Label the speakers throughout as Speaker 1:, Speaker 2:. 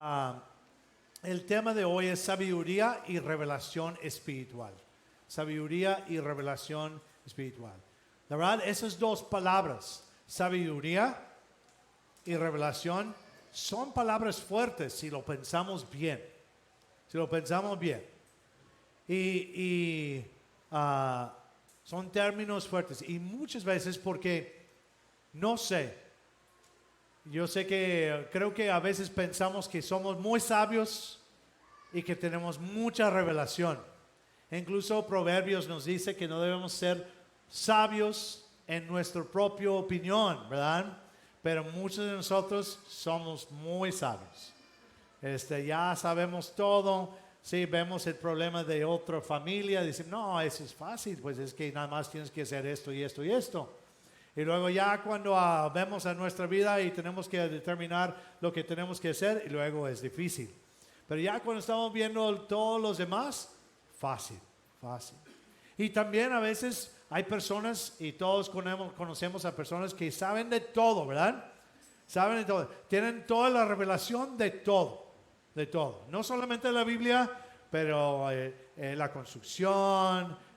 Speaker 1: Ah, el tema de hoy es sabiduría y revelación espiritual. Sabiduría y revelación espiritual. La verdad, esas dos palabras, sabiduría y revelación, son palabras fuertes si lo pensamos bien. Si lo pensamos bien. Y son términos fuertes. Y muchas veces porque, no sé, yo sé que creo que a veces pensamos que somos muy sabios y que tenemos mucha revelación. Incluso Proverbios nos dice que no debemos ser sabios en nuestra propia opinión, ¿verdad? Pero muchos de nosotros somos muy sabios. Ya sabemos todo. Sí, vemos el problema de otra familia. Dicen, no, eso es fácil, pues es que nada más tienes que hacer esto y esto y esto. Y luego ya cuando vemos a nuestra vida y tenemos que determinar lo que tenemos que hacer, y luego es difícil. Pero ya cuando estamos viendo todos los demás, fácil, fácil. Y también a veces hay personas, y todos conocemos a personas que saben de todo, ¿verdad? Saben de todo. Tienen toda la revelación de todo, de todo. No solamente la Biblia, pero la construcción,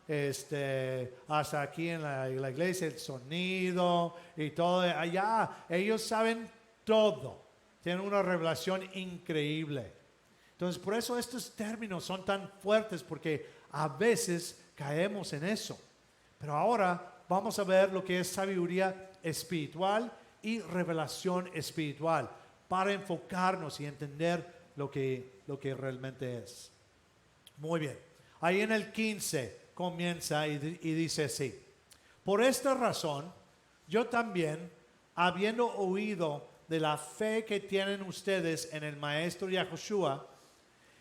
Speaker 1: hasta aquí en la iglesia, el sonido y todo. Allá ellos saben todo. Tienen una revelación increíble. Entonces, por eso estos términos son tan fuertes, porque a veces caemos en eso. Pero ahora vamos a ver lo que es sabiduría espiritual y revelación espiritual, para enfocarnos y entender lo que realmente es. Muy bien. Ahí en el 15 comienza y dice así: por esta razón, yo también, habiendo oído de la fe que tienen ustedes en el Maestro Yahushua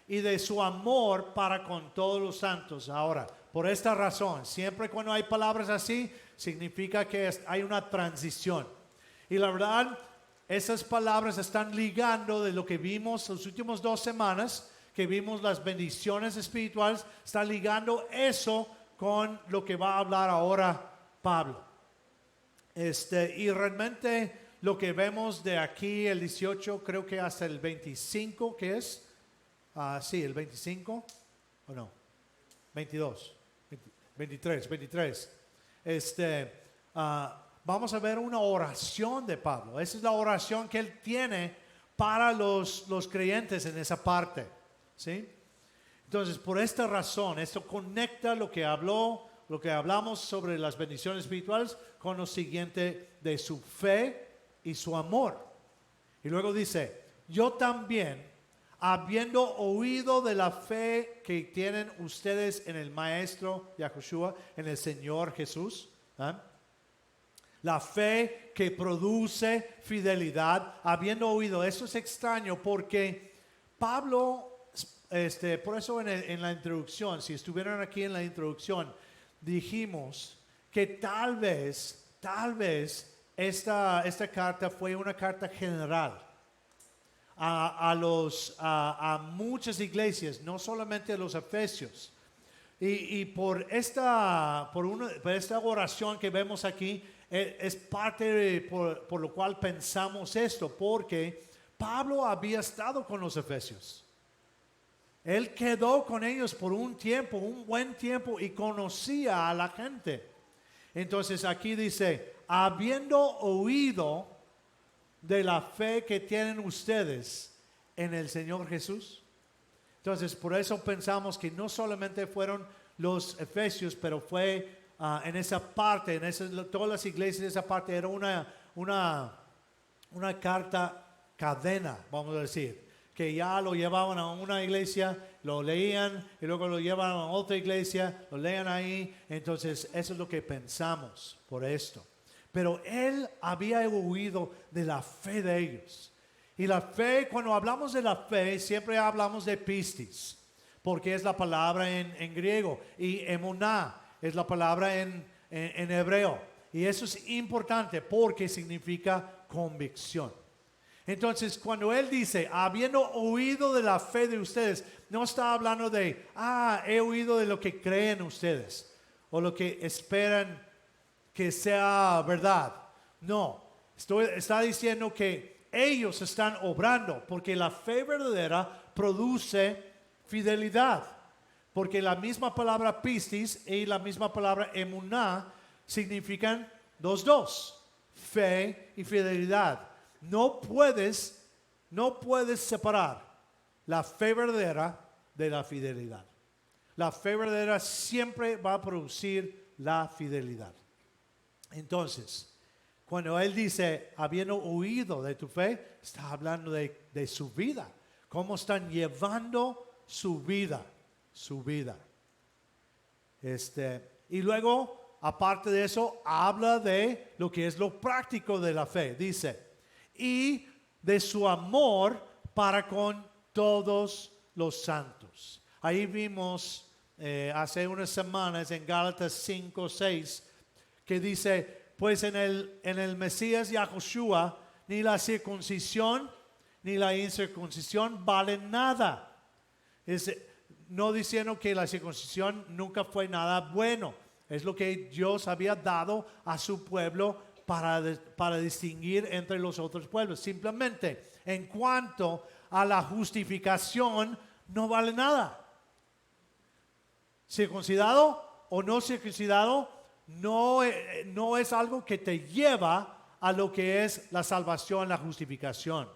Speaker 1: y de su amor para con todos los santos. Ahora, por esta razón, siempre cuando hay palabras así, significa que hay una transición. Y la verdad, esas palabras están ligando de lo que vimos las últimas 2 semanas, que vimos las bendiciones espirituales, está ligando eso con lo que va a hablar ahora Pablo. Y realmente lo que vemos de aquí, el 18, creo que hasta el 25, ¿qué es? Sí, el 25, ¿o no? 22, 23. Vamos a ver una oración de Pablo. Esa es la oración que él tiene para los creyentes en esa parte, ¿sí? Entonces, por esta razón, esto conecta lo que hablamos sobre las bendiciones espirituales con lo siguiente de su fe y su amor. Y luego dice, yo también, habiendo oído de la fe que tienen ustedes en el Maestro Yahushua, en el Señor Jesús, la fe que produce fidelidad, habiendo oído. Eso es extraño porque Pablo, por eso en la introducción, si estuvieran aquí en la introducción, dijimos que tal vez esta carta fue una carta general a muchas iglesias, no solamente a los efesios. Y por esta oración que vemos aquí, es parte por lo cual pensamos esto, porque Pablo había estado con los efesios. Él quedó con ellos por un buen tiempo, y conocía a la gente. Entonces aquí dice, habiendo oído de la fe que tienen ustedes en el Señor Jesús. Entonces, por eso pensamos que no solamente fueron los efesios, pero fue en esa parte, todas las iglesias de esa parte, era una carta cadena, vamos a decir, que ya lo llevaban a una iglesia, lo leían y luego lo llevaban a otra iglesia, lo leían ahí. Entonces, eso es lo que pensamos por esto. Pero él había oído de la fe de ellos. Y la fe, cuando hablamos de la fe, siempre hablamos de pistis, porque es la palabra en griego, y emuná es la palabra en hebreo. Y eso es importante porque significa convicción. Entonces, cuando él dice, habiendo oído de la fe de ustedes, no está hablando de, he oído de lo que creen ustedes, o lo que esperan que sea verdad. No, está diciendo que ellos están obrando, porque la fe verdadera produce fidelidad. Porque la misma palabra pistis y la misma palabra emuná significan dos, fe y fidelidad. No puedes separar la fe verdadera de la fidelidad. La fe verdadera siempre va a producir la fidelidad. Entonces, cuando él dice, habiendo oído de tu fe, está hablando de su vida. Cómo están llevando su vida. Y luego, aparte de eso, habla de lo que es lo práctico de la fe. Dice, y de su amor para con todos los santos. Ahí vimos hace unas semanas en Gálatas 5:6 que dice, pues en el Mesías Yahushua ni la circuncisión ni la incircuncisión valen nada. No diciendo que la circuncisión nunca fue nada bueno. Es lo que Dios había dado a su pueblo para distinguir entre los otros pueblos. Simplemente, en cuanto a la justificación, no vale nada. Circuncidado o no circuncidado no es algo que te lleva a lo que es la salvación, la justificación.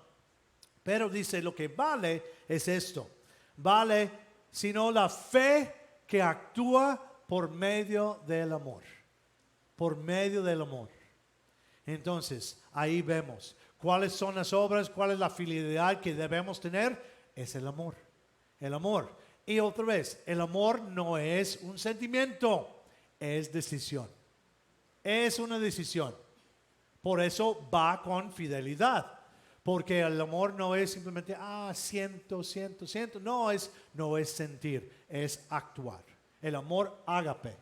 Speaker 1: Pero dice, lo que vale es esto. Vale, sino la fe que actúa por medio del amor. Por medio del amor. Entonces, ahí vemos cuáles son las obras, cuál es la fidelidad que debemos tener. Es el amor. El amor. Y otra vez, el amor no es un sentimiento, es decisión. Es una decisión. Por eso va con fidelidad. Porque el amor no es simplemente, siento. No es sentir, es actuar. El amor ágape.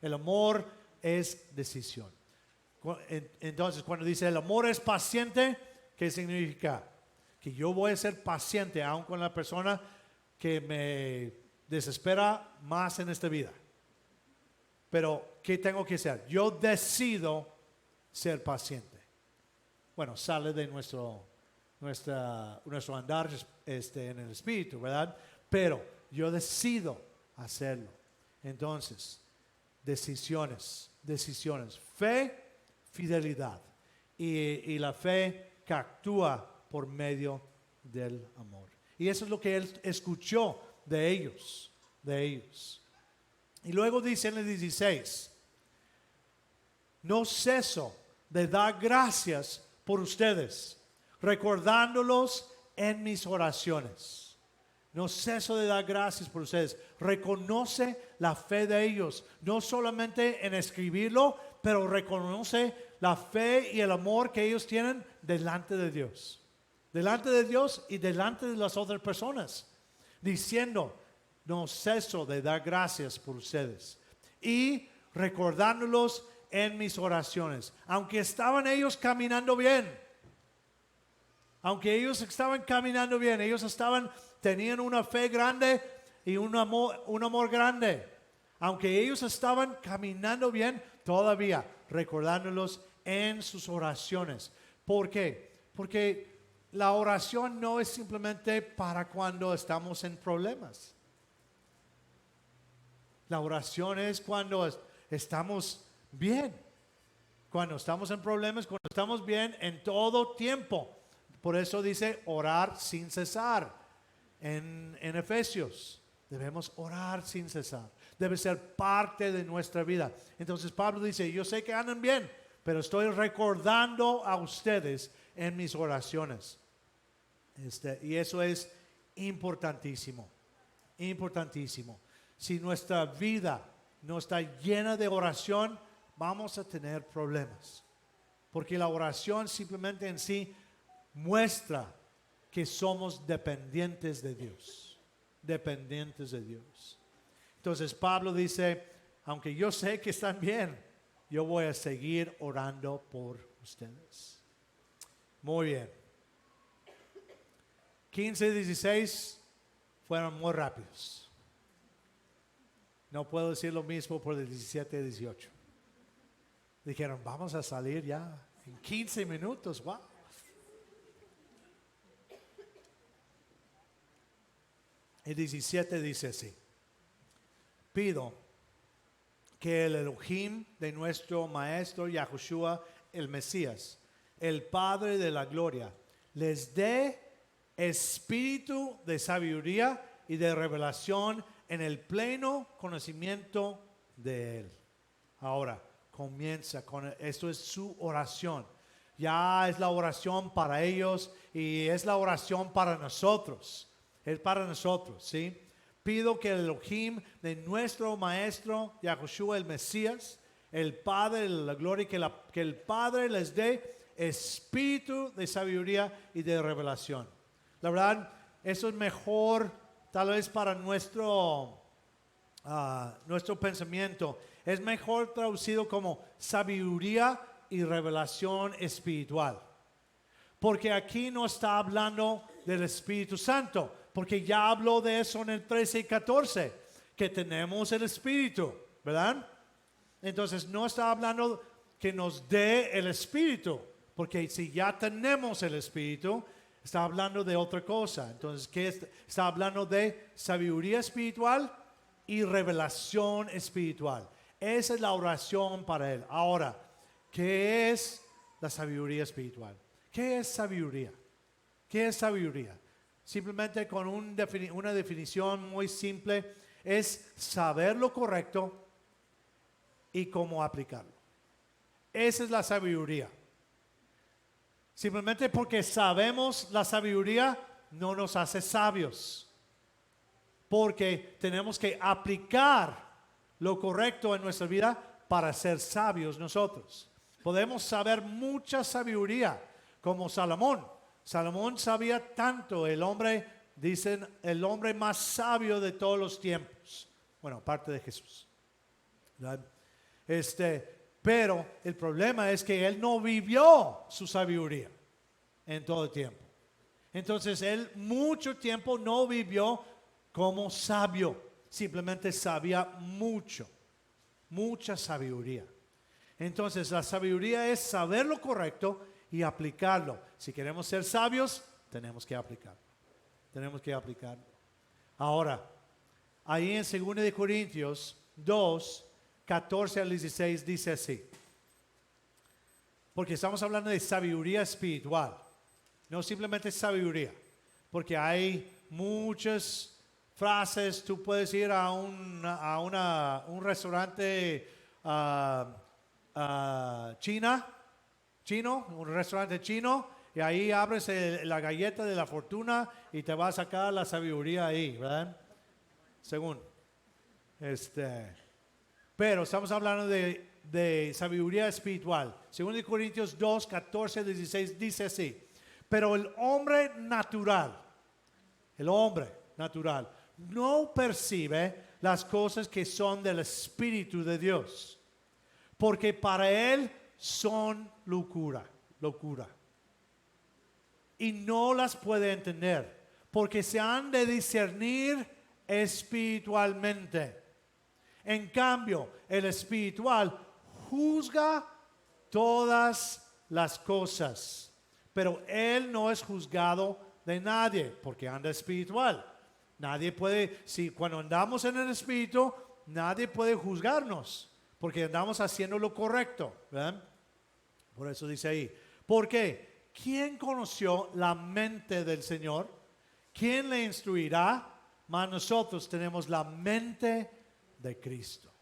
Speaker 1: El amor es decisión. Entonces, cuando dice el amor es paciente, ¿qué significa? Que yo voy a ser paciente aun con la persona que me desespera más en esta vida. Pero, ¿qué tengo que hacer? Yo decido ser paciente. Bueno, sale de nuestro andar en el espíritu, ¿verdad? Pero yo decido hacerlo. Entonces, decisiones. Fe, fidelidad. Y la fe que actúa por medio del amor. Y eso es lo que él escuchó de ellos. Y luego dice en el 16, no ceso de dar gracias por ustedes, recordándolos en mis oraciones. No ceso de dar gracias por ustedes. Reconoce la fe de ellos, no solamente en escribirlo, pero reconoce la fe y el amor que ellos tienen delante de Dios. Delante de Dios y delante de las otras personas. Diciendo, no ceso de dar gracias por ustedes. Y recordándolos en mis oraciones. Aunque estaban ellos caminando bien. Ellos tenían una fe grande y un amor grande. Aunque ellos estaban caminando bien, todavía recordándolos en sus oraciones. ¿Por qué? Porque la oración no es simplemente para cuando estamos en problemas. La oración es cuando estamos bien. Cuando estamos en problemas, cuando estamos bien en todo tiempo. Por eso dice orar sin cesar en Efesios. Debemos orar sin cesar. Debe ser parte de nuestra vida. Entonces Pablo dice, yo sé que andan bien, pero estoy recordando a ustedes en mis oraciones. Y eso es importantísimo. Si nuestra vida no está llena de oración, vamos a tener problemas. Porque la oración simplemente en sí muestra que somos dependientes de Dios. Entonces Pablo dice, aunque yo sé que están bien, yo voy a seguir orando por ustedes. Muy bien. 15 y 16 fueron muy rápidos. No puedo decir lo mismo por el 17 y 18. Dijeron, vamos a salir ya en 15 minutos. Wow. El 17 dice así: pido que el Elohim de nuestro Maestro Yahushua, el Mesías, el Padre de la Gloria, les dé espíritu de sabiduría y de revelación en el pleno conocimiento de Él. Ahora, comienza con esto, es su oración. Ya es la oración para ellos y es la oración para nosotros. Es para nosotros, ¿sí? Pido que el Elohim de nuestro Maestro Yahushua el Mesías, el Padre de la Gloria, que el Padre les dé espíritu de sabiduría y de revelación. La verdad, eso es mejor tal vez para nuestro pensamiento. Es mejor traducido como sabiduría y revelación espiritual. Porque aquí no está hablando del Espíritu Santo, porque ya habló de eso en el 13 y 14, que tenemos el Espíritu, ¿verdad? Entonces no está hablando que nos dé el Espíritu, porque si ya tenemos el Espíritu, está hablando de otra cosa. Entonces, ¿qué está hablando? De sabiduría espiritual y revelación espiritual. Esa es la oración para él. Ahora, ¿qué es la sabiduría espiritual? ¿Qué es sabiduría? ¿Qué es sabiduría? Simplemente con una definición muy simple, es saber lo correcto y cómo aplicarlo. Esa es la sabiduría. Simplemente porque sabemos la sabiduría no nos hace sabios. Porque tenemos que aplicar lo correcto en nuestra vida para ser sabios nosotros. Podemos saber mucha sabiduría como Salomón. Salomón sabía tanto, dicen, el hombre más sabio de todos los tiempos. Bueno, aparte de Jesús. ¿Verdad? Pero el problema es que él no vivió su sabiduría en todo el tiempo. Entonces él mucho tiempo no vivió como sabio. Simplemente sabía mucha sabiduría. Entonces la sabiduría es saber lo correcto y aplicarlo. Si queremos ser sabios, tenemos que aplicarlo. Tenemos que aplicarlo. Ahora, ahí en 2 de Corintios 2, 14 al 16 dice así. Porque estamos hablando de sabiduría espiritual. No simplemente sabiduría. Porque hay muchas frases. Tú puedes ir a un restaurante chino, un restaurante chino, y ahí abres la galleta de la fortuna y te va a sacar la sabiduría ahí, ¿verdad? Según. Pero estamos hablando de sabiduría espiritual. 2 Corintios 2, 14, 16 dice así. Pero el hombre natural no percibe las cosas que son del Espíritu de Dios, porque para él son locura. Y no las puede entender, porque se han de discernir espiritualmente. En cambio, el espiritual juzga todas las cosas, pero él no es juzgado de nadie, porque anda espiritual. Nadie puede, cuando andamos en el Espíritu, nadie puede juzgarnos, porque andamos haciendo lo correcto, ¿verdad? Por eso dice ahí. ¿Por qué? ¿Quién conoció la mente del Señor? ¿Quién le instruirá? Mas nosotros tenemos la mente de Cristo.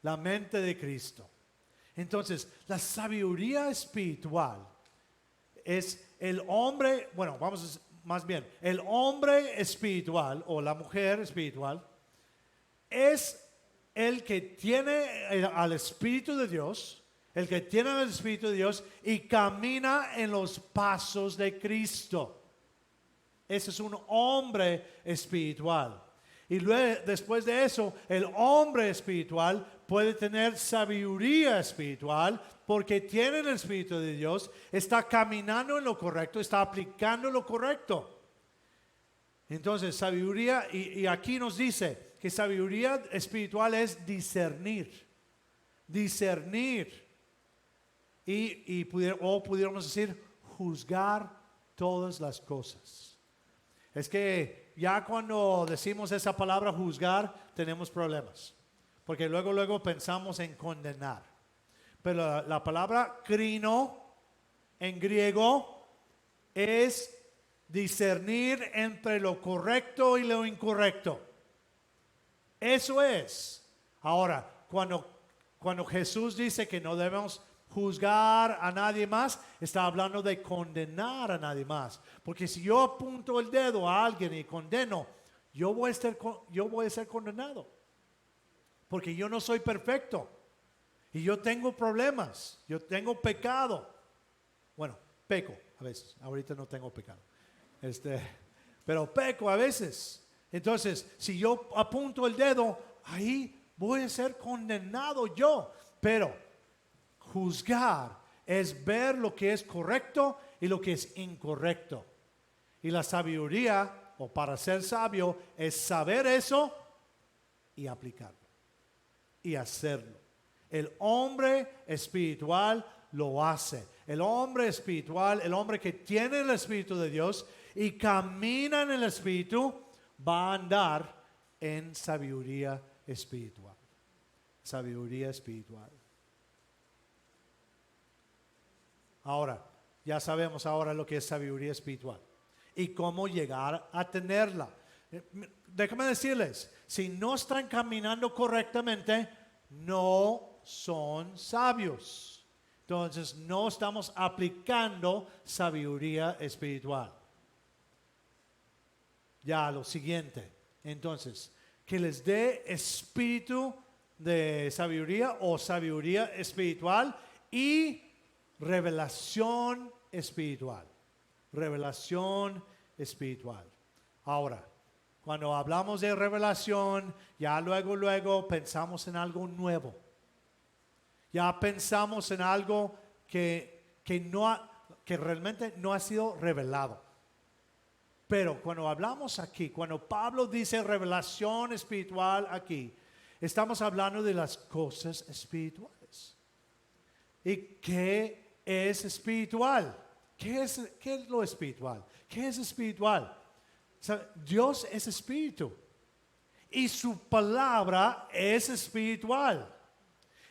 Speaker 1: La mente de Cristo. Entonces, la sabiduría espiritual es el hombre, el hombre espiritual o la mujer espiritual es el que tiene al Espíritu de Dios, el que tiene al Espíritu de Dios y camina en los pasos de Cristo. Ese es un hombre espiritual. Y luego, después de eso, el hombre espiritual puede tener sabiduría espiritual porque tiene el Espíritu de Dios, está caminando en lo correcto, está aplicando lo correcto. Entonces, sabiduría, y aquí nos dice que sabiduría espiritual es discernir. O pudiéramos decir, juzgar todas las cosas. Es que ya cuando decimos esa palabra juzgar, tenemos problemas. Porque luego pensamos en condenar. Pero la palabra krino en griego es discernir entre lo correcto y lo incorrecto. Eso es. Ahora, cuando Jesús dice que no debemos juzgar a nadie más, está hablando de condenar a nadie más. Porque si yo apunto el dedo a alguien y condeno, yo voy a ser condenado. Porque yo no soy perfecto. Y yo tengo problemas. Yo tengo pecado. Bueno, peco a veces. Ahorita no tengo pecado. Pero peco a veces. Entonces, si yo apunto el dedo, ahí voy a ser condenado yo. Pero juzgar es ver lo que es correcto y lo que es incorrecto. Y la sabiduría, o para ser sabio, es saber eso y aplicarlo. Y hacerlo. El hombre espiritual lo hace. El hombre espiritual, el hombre que tiene el Espíritu de Dios y camina en el Espíritu, va a andar en sabiduría espiritual. Sabiduría espiritual. Ahora, ya sabemos ahora lo que es sabiduría espiritual y cómo llegar a tenerla. Déjame decirles, si no están caminando correctamente, no son sabios. Entonces, no estamos aplicando sabiduría espiritual. Ya, lo siguiente. Entonces, que les dé espíritu de sabiduría o sabiduría espiritual y revelación espiritual. Revelación espiritual. Ahora, cuando hablamos de revelación, ya luego pensamos en algo nuevo. Ya pensamos en algo que realmente no ha sido revelado. Pero cuando hablamos aquí, cuando Pablo dice revelación espiritual aquí, estamos hablando de las cosas espirituales. ¿Y qué es espiritual? ¿Qué es lo espiritual? ¿Qué es espiritual? Dios es espíritu y su palabra es espiritual.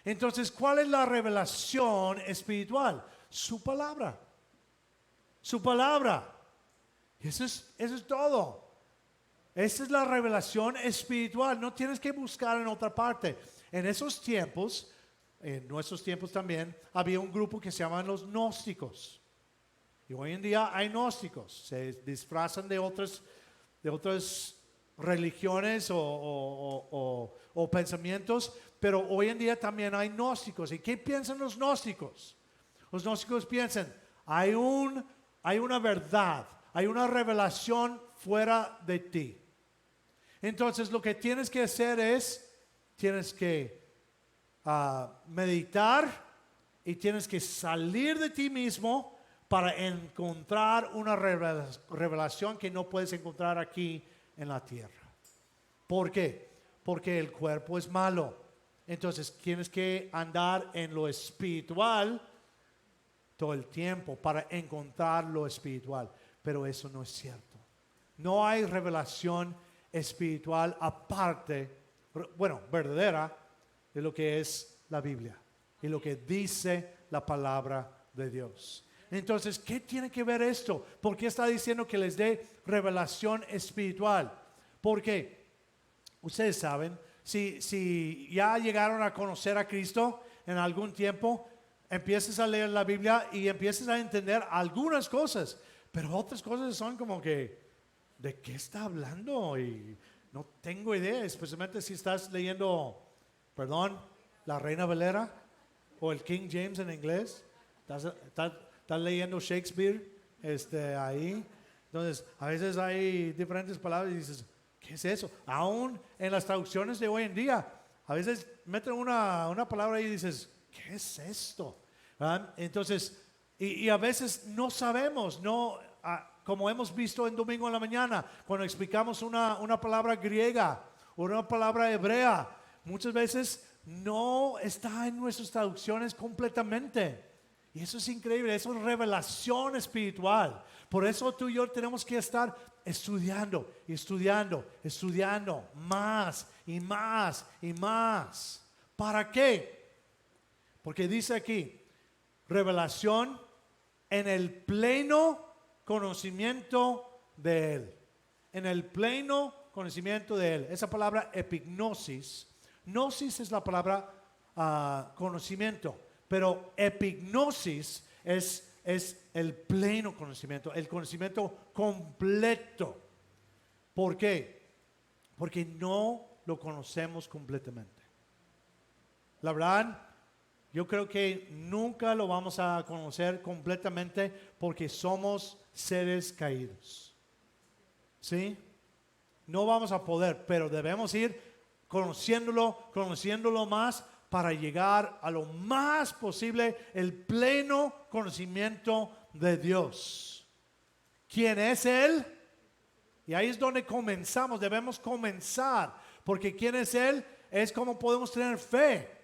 Speaker 1: Entonces, ¿cuál es la revelación espiritual? Su palabra. Su palabra. Eso es todo. Esa es la revelación espiritual. No tienes que buscar en otra parte. En esos tiempos, en nuestros tiempos también, había un grupo que se llaman los gnósticos. Y hoy en día hay gnósticos. Se disfrazan de otras religiones o pensamientos, pero hoy en día también hay gnósticos. ¿Y qué piensan los gnósticos? Los gnósticos piensan, hay una verdad, hay una revelación fuera de ti. Entonces lo que tienes que hacer es, tienes que meditar y tienes que salir de ti mismo para encontrar una revelación que no puedes encontrar aquí en la tierra. ¿Por qué? Porque el cuerpo es malo. Entonces tienes que andar en lo espiritual todo el tiempo para encontrar lo espiritual. Pero eso no es cierto. No hay revelación espiritual aparte, verdadera, de lo que es la Biblia y lo que dice la palabra de Dios. Entonces, ¿qué tiene que ver esto? ¿Por qué está diciendo que les dé revelación espiritual? Porque ustedes saben, si ya llegaron a conocer a Cristo en algún tiempo, empiezas a leer la Biblia y empiezas a entender algunas cosas, pero otras cosas son como que, ¿de qué está hablando? Y no tengo idea, especialmente si estás leyendo, la Reina Valera o el King James en inglés. Estás leyendo Shakespeare ahí. Entonces, a veces hay diferentes palabras y dices, ¿qué es eso? Aún en las traducciones de hoy en día, a veces meten una palabra y dices, ¿qué es esto? ¿Verdad? Entonces, y a veces no sabemos, como hemos visto en Domingo en la Mañana, cuando explicamos una palabra griega o una palabra hebrea, muchas veces no está en nuestras traducciones completamente. Y eso es increíble, eso es revelación espiritual. Por eso tú y yo tenemos que estar estudiando, estudiando más y más y más. ¿Para qué? Porque dice aquí, revelación en el pleno conocimiento de Él. En el pleno conocimiento de Él. Esa palabra epignosis. Gnosis es la palabra conocimiento. Pero epignosis es el pleno conocimiento. El conocimiento completo. ¿Por qué? Porque no lo conocemos completamente. La verdad, yo creo que nunca lo vamos a conocer completamente porque somos seres caídos. ¿Sí? No vamos a poder, pero debemos ir conociéndolo más para llegar a lo más posible el pleno conocimiento de Dios. ¿Quién es Él? Y ahí es donde comenzamos, debemos comenzar, porque ¿quién es Él? Es como podemos tener fe.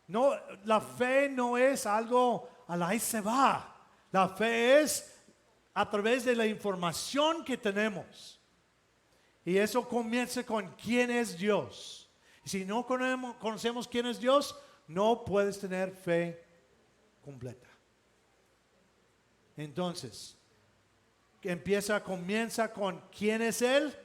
Speaker 1: No, la fe no es algo a la ahí se va. La fe es a través de la información que tenemos. Y eso comienza con quién es Dios. Y si no conocemos quién es Dios, no puedes tener fe completa. Entonces, comienza con quién es Él,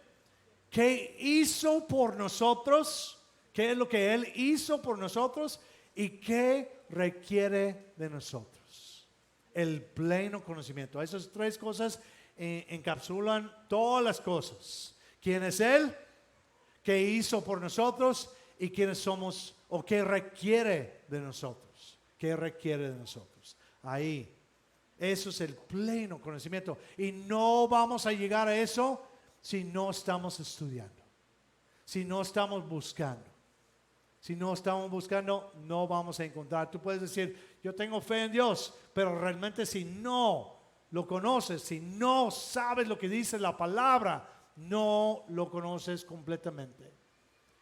Speaker 1: qué hizo por nosotros, qué es lo que Él hizo por nosotros y qué requiere de nosotros. El pleno conocimiento. Esas tres cosas encapsulan todas las cosas. ¿Quién es Él? ¿Qué hizo por nosotros? ¿Y quiénes somos? ¿O qué requiere de nosotros? ¿Qué requiere de nosotros? Ahí. Eso es el pleno conocimiento. Y no vamos a llegar a eso si no estamos estudiando. Si no estamos buscando. Si no estamos buscando, no vamos a encontrar. Tú puedes decir, yo tengo fe en Dios, pero realmente si no lo conoces, si no sabes lo que dice la palabra, no lo conoces completamente.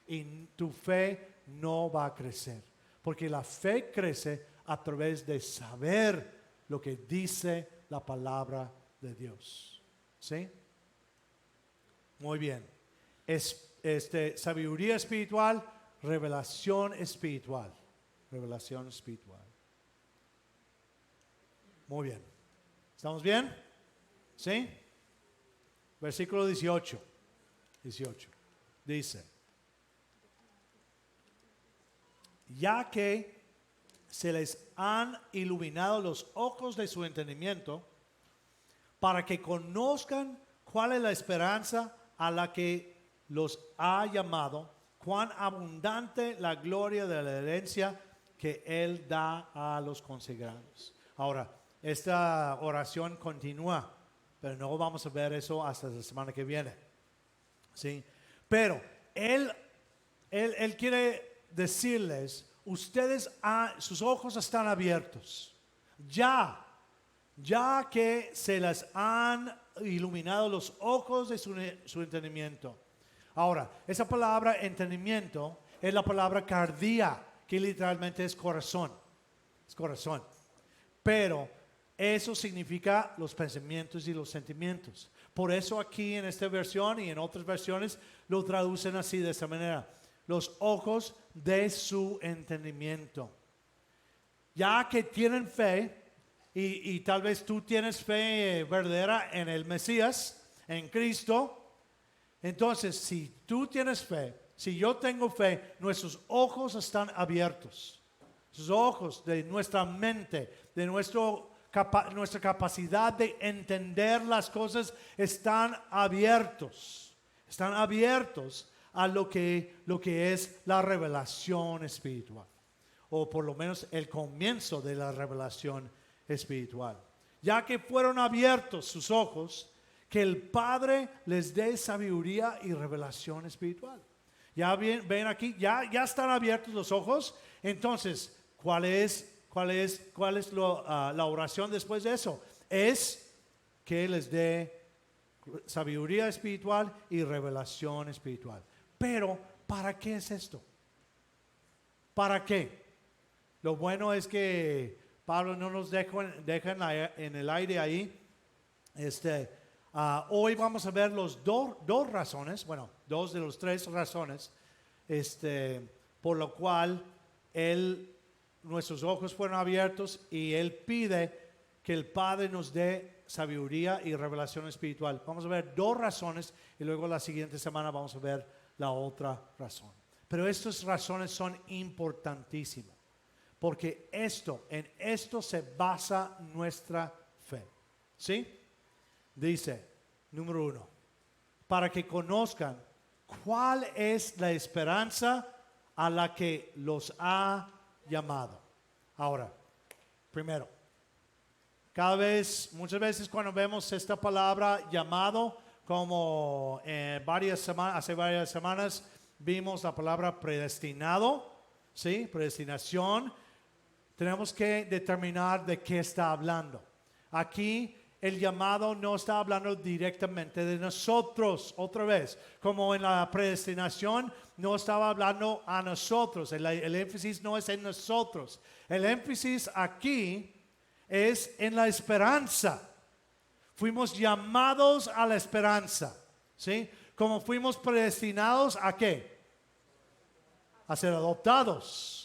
Speaker 1: Y tu fe no va a crecer. Porque la fe crece a través de saber lo que dice la palabra de Dios. ¿Sí? Muy bien. Sabiduría espiritual, revelación espiritual. Revelación espiritual. Muy bien. ¿Estamos bien? ¿Sí? Versículo 18. Dice, ya que se les han iluminado los ojos de su entendimiento, para que conozcan cuál es la esperanza a la que los ha llamado, cuán abundante la gloria de la herencia que Él da a los consagrados. Ahora, esta oración continúa, pero no vamos a ver eso hasta la semana que viene. ¿Sí? Pero Él quiere decirles, ustedes, sus ojos están abiertos. Ya que se les han iluminado los ojos de su entendimiento. Ahora, esa palabra entendimiento es la palabra cardia, que literalmente es corazón. Es corazón. Pero eso significa los pensamientos y los sentimientos. Por eso aquí en esta versión y en otras versiones lo traducen así, de esta manera. Los ojos de su entendimiento. Ya que tienen fe, y tal vez tú tienes fe verdadera en el Mesías, en Cristo. Entonces, si tú tienes fe, si yo tengo fe, nuestros ojos están abiertos. Los ojos de nuestra mente, de nuestra capacidad de entender las cosas están abiertos. Están abiertos a lo que es la revelación espiritual. O por lo menos el comienzo de la revelación espiritual. Ya que fueron abiertos sus ojos, que el Padre les dé sabiduría y revelación espiritual. Ya ven aquí, ya están abiertos los ojos. Entonces, ¿cuál es la oración después de eso? Es que les dé sabiduría espiritual y revelación espiritual. Pero, ¿para qué es esto? ¿Para qué? Lo bueno es que Pablo no nos deja en el aire ahí. Hoy vamos a ver los dos razones, bueno, dos de los tres razones, por lo cual nuestros ojos fueron abiertos y Él pide que el Padre nos dé sabiduría y revelación espiritual. Vamos a ver dos razones y luego la siguiente semana vamos a ver la otra razón. Pero estas razones son importantísimas porque en esto se basa nuestra fe. ¿Sí? Dice, número 1, para que conozcan cuál es la esperanza a la que los ha llamado. Ahora, primero, muchas veces cuando vemos esta palabra llamado, como hace varias semanas vimos la palabra predestinado, ¿sí? Predestinación, tenemos que determinar de qué está hablando. Aquí el llamado no está hablando directamente de nosotros, otra vez, como en la predestinación no estaba hablando a nosotros, el énfasis no es en nosotros, el énfasis aquí es en la esperanza. Fuimos llamados a la esperanza, ¿sí? Como fuimos predestinados ¿a qué? A ser adoptados.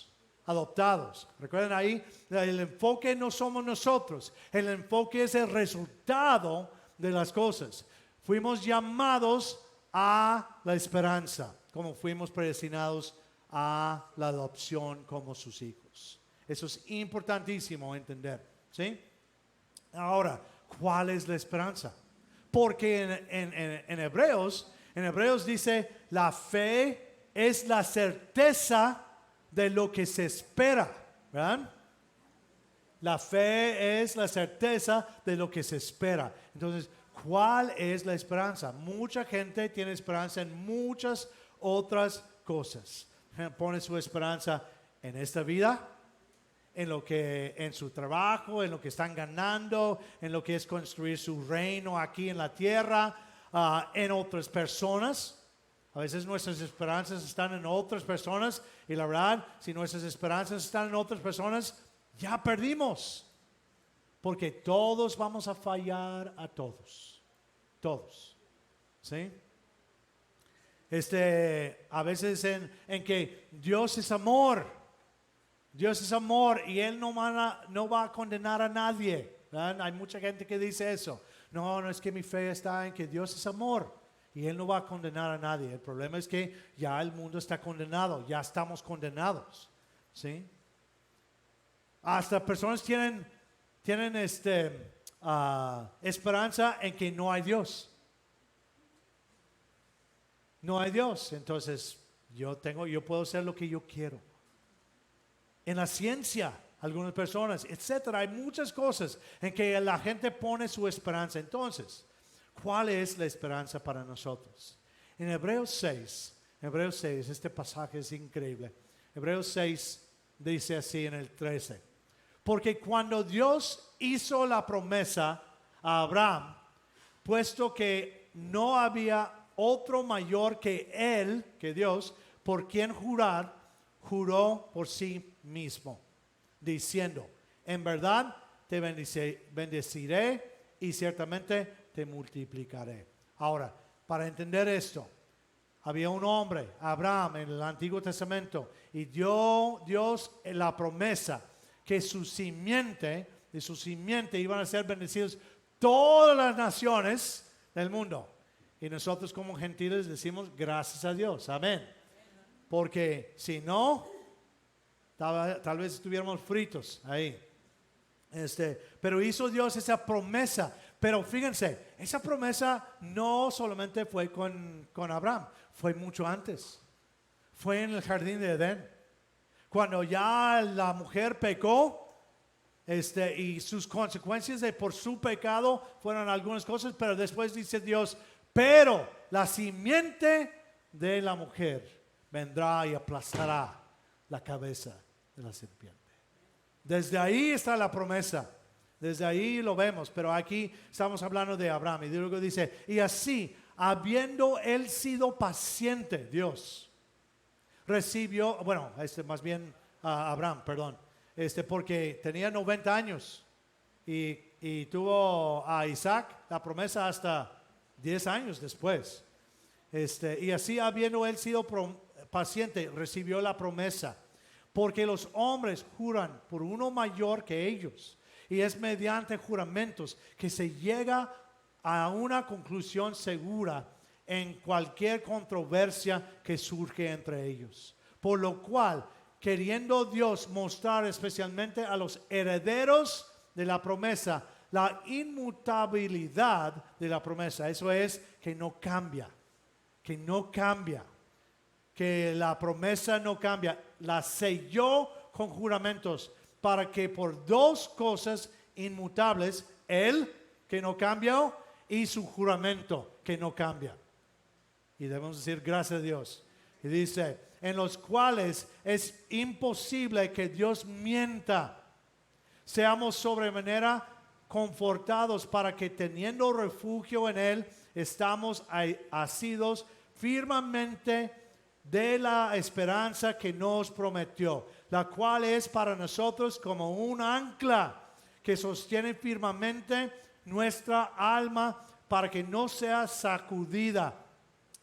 Speaker 1: Recuerden ahí, el enfoque no somos nosotros, el enfoque es el resultado de las cosas. Fuimos llamados a la esperanza, como fuimos predestinados a la adopción como sus hijos. Eso es importantísimo entender, ¿sí? Ahora, ¿cuál es la esperanza? Porque en Hebreos dice, la fe es la certeza de lo que se espera, ¿verdad? La fe es la certeza de lo que se espera. Entonces, ¿cuál es la esperanza? Mucha gente tiene esperanza en muchas otras cosas. Pone su esperanza en esta vida, en su trabajo, en lo que están ganando, en lo que es construir su reino aquí en la tierra, en otras personas. A veces nuestras esperanzas están en otras personas y la verdad, si nuestras esperanzas están en otras personas, ya perdimos. Porque todos vamos a fallar a todos. Todos. ¿Sí? A veces en que Dios es amor. Dios es amor y Él no va a condenar a nadie. ¿Verdad? Hay mucha gente que dice eso. No es que mi fe está en que Dios es amor. Y Él no va a condenar a nadie. El problema es que ya el mundo está condenado. Ya estamos condenados. ¿Sí? Hasta personas tienen esperanza en que no hay Dios. No hay Dios. Entonces yo puedo hacer lo que yo quiero. En la ciencia, algunas personas, etcétera. Hay muchas cosas en que la gente pone su esperanza. Entonces, ¿cuál es la esperanza para nosotros? En Hebreos 6, este pasaje es increíble. Hebreos 6 dice así en el 13. Porque cuando Dios hizo la promesa a Abraham, puesto que no había otro mayor que él, que Dios, por quien jurar, juró por sí mismo, diciendo, en verdad te bendeciré y ciertamente te multiplicaré. Ahora, para entender esto, había un hombre, Abraham, en el Antiguo Testamento, y dio Dios la promesa que de su simiente iban a ser bendecidos todas las naciones del mundo. Y nosotros como gentiles decimos gracias a Dios, amén. Porque si no, tal vez estuviéramos fritos ahí. Pero hizo Dios esa promesa. Pero fíjense, esa promesa no solamente fue con Abraham, fue mucho antes. Fue en el jardín de Edén. Cuando ya la mujer pecó, y sus consecuencias por su pecado fueron algunas cosas, pero después dice Dios, pero la simiente de la mujer vendrá y aplastará la cabeza de la serpiente. Desde ahí está la promesa. Desde ahí lo vemos, pero aquí estamos hablando de Abraham. Y luego dice, y así, habiendo él sido paciente, Dios recibió, más bien Abraham, perdón, porque tenía 90 años y y tuvo a Isaac, la promesa, hasta 10 años después. Y así, habiendo él sido paciente, recibió la promesa. Porque los hombres juran por uno mayor que ellos, y es mediante juramentos que se llega a una conclusión segura en cualquier controversia que surge entre ellos. Por lo cual, queriendo Dios mostrar especialmente a los herederos de la promesa la inmutabilidad de la promesa, eso es, que no cambia, que la promesa no cambia, la selló con juramentos para que por dos cosas inmutables, él que no cambió y su juramento que no cambia. Y debemos decir gracias a Dios. Y dice, en los cuales es imposible que Dios mienta, seamos sobremanera confortados para que teniendo refugio en él, estamos asidos firmemente de la esperanza que nos prometió, la cual es para nosotros como un ancla que sostiene firmemente nuestra alma para que no sea sacudida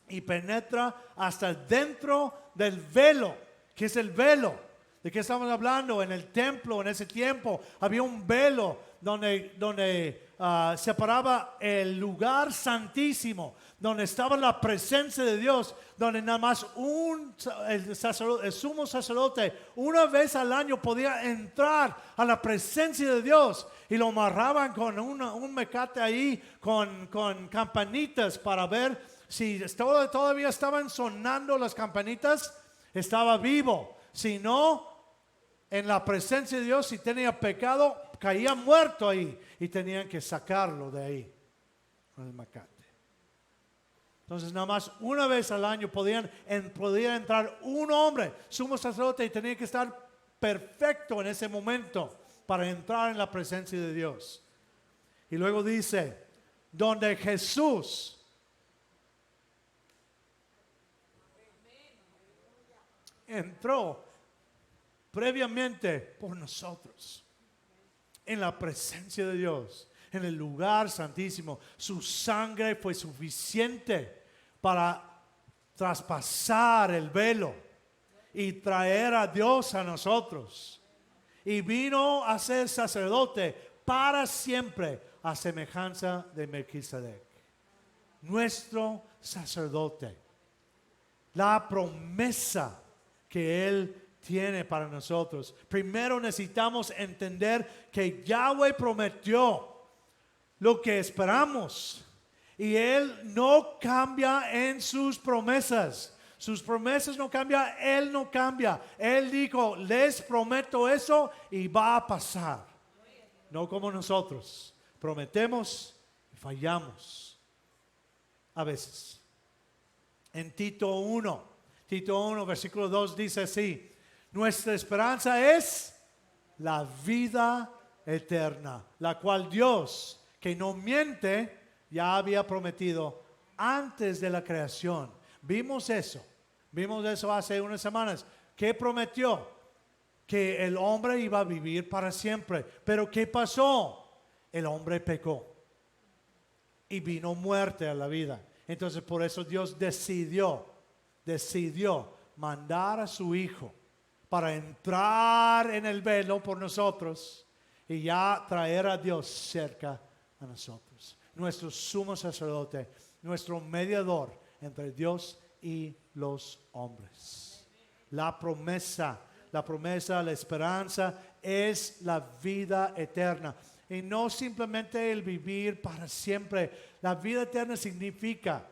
Speaker 1: y penetra hasta dentro del velo. ¿Qué es el velo? ¿De qué estamos hablando? En el templo, en ese tiempo, había un velo donde separaba el lugar santísimo, donde estaba la presencia de Dios, donde nada más el sumo sacerdote una vez al año podía entrar a la presencia de Dios, y lo amarraban con un mecate ahí, con campanitas para ver si todavía estaban sonando las campanitas, estaba vivo. Si no, en la presencia de Dios, si tenía pecado, caía muerto ahí y tenían que sacarlo de ahí con el mecate. Entonces nada más una vez al año podía entrar un hombre, sumo sacerdote, y tenía que estar perfecto en ese momento para entrar en la presencia de Dios. Y luego dice, donde Jesús entró previamente por nosotros en la presencia de Dios, en el lugar santísimo. Su sangre fue suficiente para traspasar el velo y traer a Dios a nosotros, y vino a ser sacerdote para siempre a semejanza de Melquisedec, nuestro sacerdote. La promesa que él tiene para nosotros. Primero necesitamos entender que Yahweh prometió lo que esperamos, y él no cambia en sus promesas. Sus promesas no cambian, él no cambia. Él dijo, les prometo eso y va a pasar. No como nosotros, prometemos y fallamos a veces. En Tito 1, versículo 2 dice así: nuestra esperanza es la vida eterna, la cual Dios, que no miente, ya había prometido antes de la creación. Vimos eso hace unas semanas. ¿Qué prometió? Que el hombre iba a vivir para siempre. Pero ¿qué pasó? El hombre pecó y vino muerte a la vida. Entonces por eso Dios decidió mandar a su Hijo para entrar en el velo por nosotros y ya traer a Dios cerca a nosotros. Nuestro sumo sacerdote, nuestro mediador entre Dios y los hombres. La promesa, la esperanza es la vida eterna. Y no simplemente el vivir para siempre. La vida eterna significa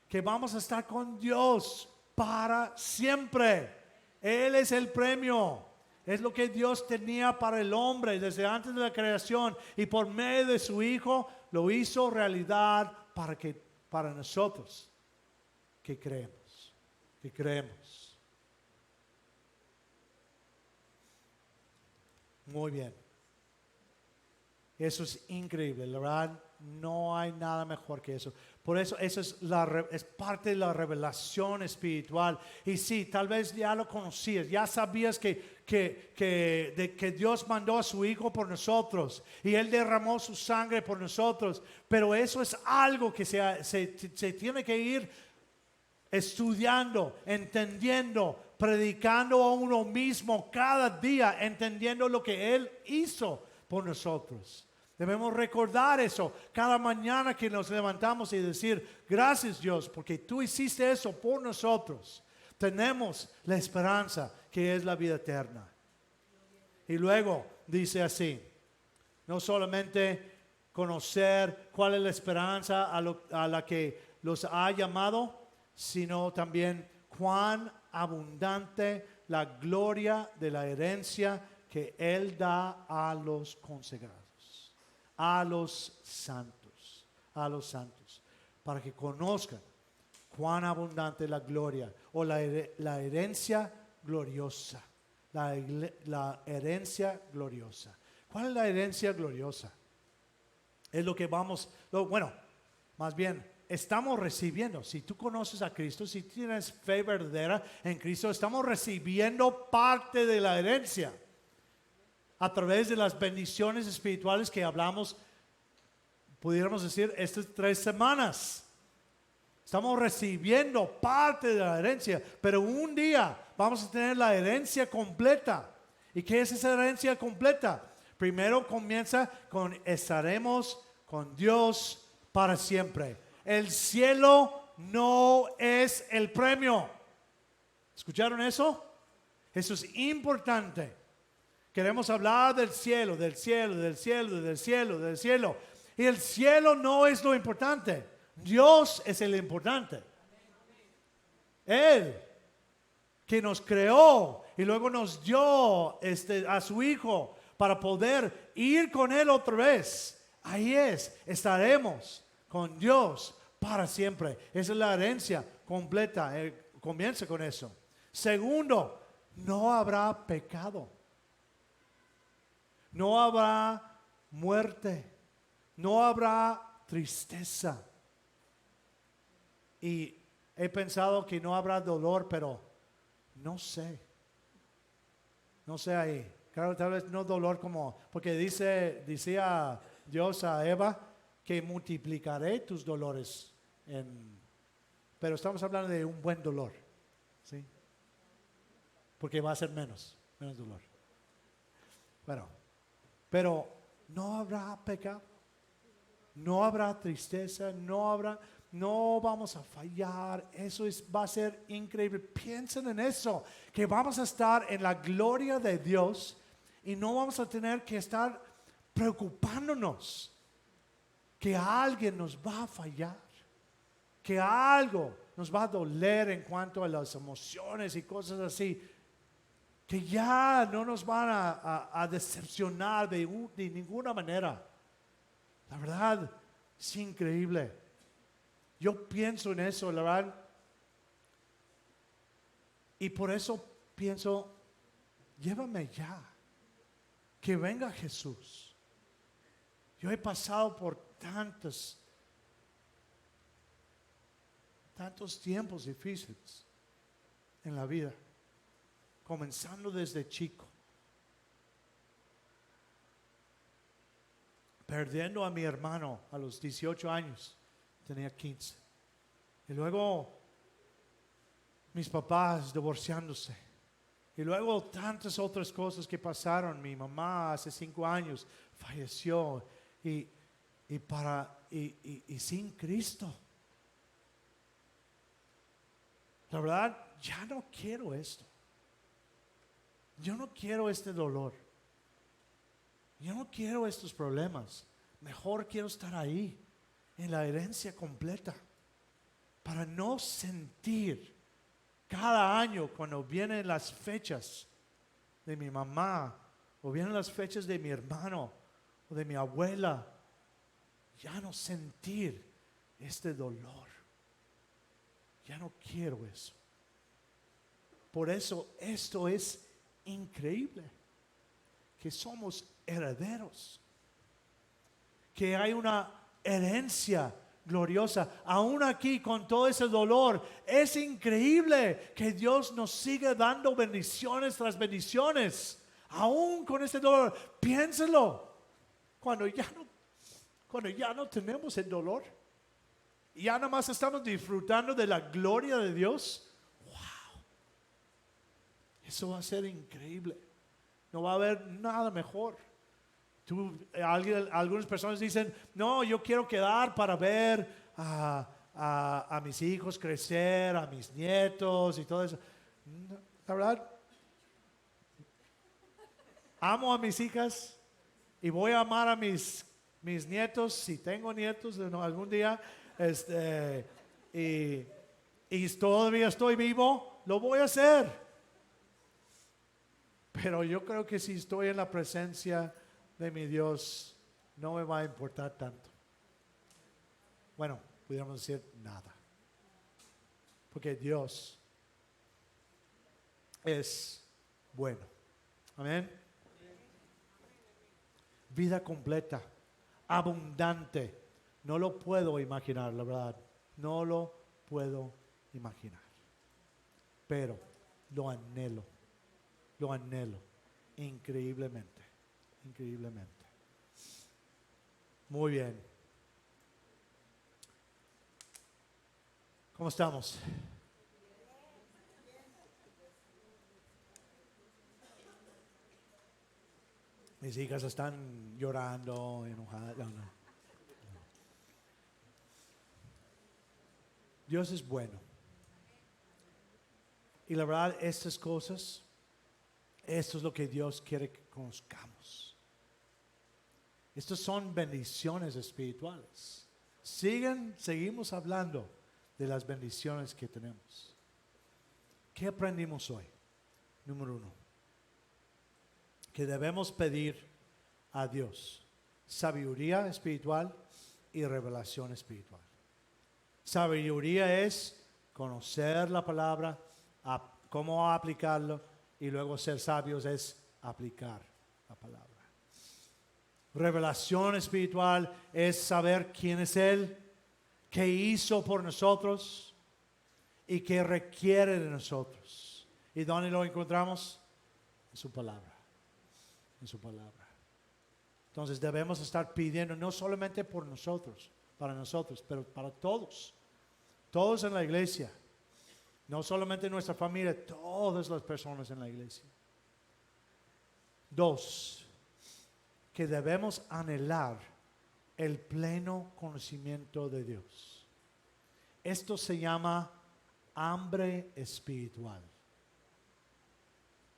Speaker 1: que vamos a estar con Dios para siempre. Él es el premio. Es lo que Dios tenía para el hombre desde antes de la creación, y por medio de su Hijo lo hizo realidad para nosotros que creemos. Muy bien. Eso es increíble, la verdad, no hay nada mejor que eso. Por eso es parte de la revelación espiritual. Y sí, tal vez ya lo conocías, ya sabías que que Dios mandó a su Hijo por nosotros y Él derramó su sangre por nosotros, pero eso es algo que se tiene que ir estudiando, entendiendo, predicando a uno mismo cada día, entendiendo lo que Él hizo por nosotros. Debemos recordar eso cada mañana que nos levantamos y decir, gracias Dios, porque tú hiciste eso por nosotros. Tenemos la esperanza que es la vida eterna. Y luego dice así, no solamente conocer cuál es la esperanza a la que los ha llamado, sino también cuán abundante la gloria de la herencia que Él da a los consagrados, a los santos, para que conozcan cuán abundante la gloria o la herencia gloriosa, la herencia gloriosa. ¿Cuál es la herencia gloriosa? Es lo que más bien, estamos recibiendo. Si tú conoces a Cristo, si tienes fe verdadera en Cristo, estamos recibiendo parte de la herencia a través de las bendiciones espirituales que hablamos, pudiéramos decir, estas 3 semanas. Estamos recibiendo parte de la herencia, pero un día vamos a tener la herencia completa. ¿Y qué es esa herencia completa? Primero comienza con estaremos con Dios para siempre. El cielo no es el premio. ¿Escucharon eso? Eso es importante. Queremos hablar del cielo, del cielo, del cielo, del cielo, del cielo. Y el cielo no es lo importante. Dios es el importante. Él que nos creó y luego nos dio a su Hijo para poder ir con Él otra vez. Ahí estaremos con Dios para siempre. Esa es la herencia completa. Comienza con eso. Segundo, no habrá pecado. No habrá muerte. No habrá tristeza. Y he pensado que no habrá dolor, pero no sé. No sé ahí. Claro, tal vez no dolor como, porque decía Dios a Eva que multiplicaré tus dolores. Pero estamos hablando de un buen dolor. ¿Sí? Porque va a ser menos dolor. Bueno, pero no habrá pecado. No habrá tristeza, no vamos a fallar. Eso va a ser increíble. Piensen en eso, que vamos a estar en la gloria de Dios y no vamos a tener que estar preocupándonos que alguien nos va a fallar, que algo nos va a doler en cuanto a las emociones y cosas así, que ya no nos van a decepcionar de ninguna manera. La verdad, es increíble. Yo pienso en eso, la verdad. Y por eso pienso, llévame ya. Que venga Jesús. Yo he pasado por tantos tiempos difíciles en la vida. Comenzando desde chico. Perdiendo a mi hermano a los 18 años, tenía 15. Y luego mis papás divorciándose. Y luego tantas otras cosas que pasaron. Mi mamá hace 5 años falleció y sin Cristo. La verdad, ya no quiero esto. Yo no quiero este dolor. Yo no quiero estos problemas. Mejor quiero estar ahí, en la herencia completa, para no sentir cada año cuando vienen las fechas de mi mamá, o vienen las fechas de mi hermano, o de mi abuela, ya no sentir este dolor. Ya no quiero eso. Por eso esto es increíble, que somos herederos, que hay una herencia gloriosa. Aún aquí con todo ese dolor, es increíble que Dios nos sigue dando bendiciones tras bendiciones. Aún con ese dolor, piénselo. Cuando ya no tenemos el dolor, ya nada más estamos disfrutando de la gloria de Dios. Wow, eso va a ser increíble. No va a haber nada mejor. Algunas personas dicen, no, yo quiero quedar para ver a mis hijos crecer, a mis nietos y todo eso. No, la verdad, amo a mis hijas y voy a amar a mis nietos, si tengo nietos algún día, y todavía estoy vivo, lo voy a hacer. Pero yo creo que si estoy en la presencia de mi Dios, no me va a importar tanto. Bueno, pudiéramos decir nada. Porque Dios es bueno. Amén. Vida completa, abundante. No lo puedo imaginar, la verdad. No lo puedo imaginar. Pero lo anhelo. Lo anhelo increíblemente. Increíblemente. Muy bien. ¿Cómo estamos? Mis hijas están llorando, enojadas. No. Dios es bueno. Y la verdad, estas cosas, esto es lo que Dios quiere que conozcamos. Estas son bendiciones espirituales. Seguimos hablando de las bendiciones que tenemos. ¿Qué aprendimos hoy? Número 1. Que debemos pedir a Dios sabiduría espiritual y revelación espiritual. Sabiduría es conocer la palabra, cómo aplicarlo, y luego ser sabios es aplicar la palabra. Revelación espiritual es saber quién es Él, qué hizo por nosotros y qué requiere de nosotros. ¿Y dónde lo encontramos? En su palabra. En su palabra. Entonces debemos estar pidiendo no solamente por nosotros, para nosotros, pero para todos. Todos en la iglesia. No solamente nuestra familia, todas las personas en la iglesia. 2, que debemos anhelar el pleno conocimiento de Dios. Esto se llama hambre espiritual.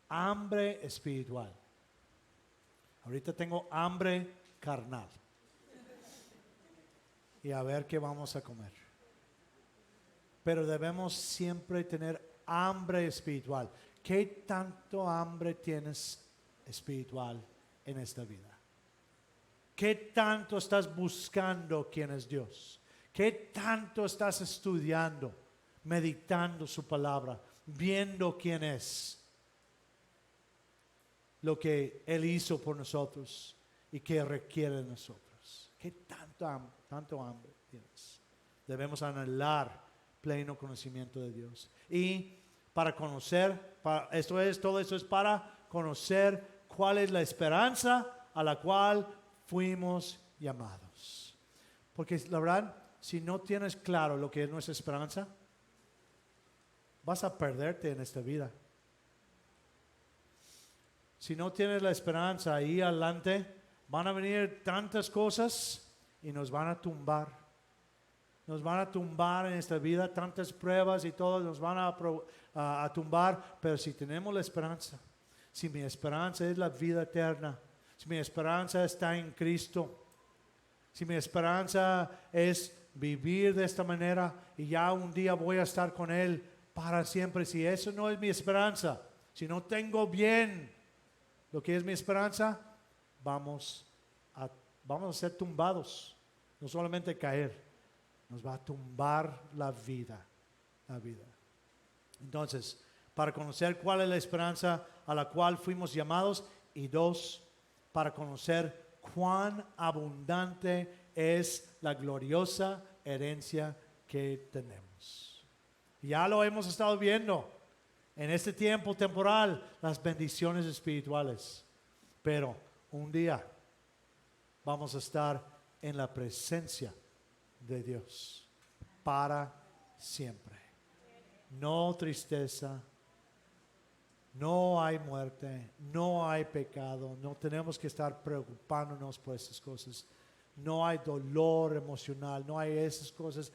Speaker 1: Hambre espiritual. Ahorita tengo hambre carnal. Y a ver qué vamos a comer. Pero debemos siempre tener hambre espiritual. ¿Qué tanto hambre tienes espiritual en esta vida? ¿Qué tanto estás buscando quién es Dios? ¿Qué tanto estás estudiando, meditando su palabra, viendo quién es? Lo que Él hizo por nosotros y que requiere de nosotros. ¿Qué tanto hambre tienes? Debemos anhelar pleno conocimiento de Dios. Y para conocer, todo eso es para conocer cuál es la esperanza a la cual fuimos llamados. Porque la verdad, si no tienes claro lo que es nuestra esperanza, vas a perderte en esta vida. Si no tienes la esperanza ahí adelante, van a venir tantas cosas y nos van a tumbar. Nos van a tumbar en esta vida, tantas pruebas y todo, nos van a tumbar. Pero si tenemos la esperanza, si mi esperanza es la vida eterna, si mi esperanza está en Cristo, si mi esperanza es vivir de esta manera y ya un día voy a estar con Él para siempre, si eso no es mi esperanza, si no tengo bien lo que es mi esperanza, vamos a ser tumbados, no solamente caer. Nos va a tumbar la vida. Entonces, para conocer cuál es la esperanza a la cual fuimos llamados. Y 2, para conocer cuán abundante es la gloriosa herencia que tenemos. Ya lo hemos estado viendo en este tiempo temporal, las bendiciones espirituales. Pero un día vamos a estar en la presencia de Dios para siempre. No tristeza, no hay muerte, no hay pecado, no tenemos que estar preocupándonos por esas cosas. No hay dolor emocional, no hay esas cosas,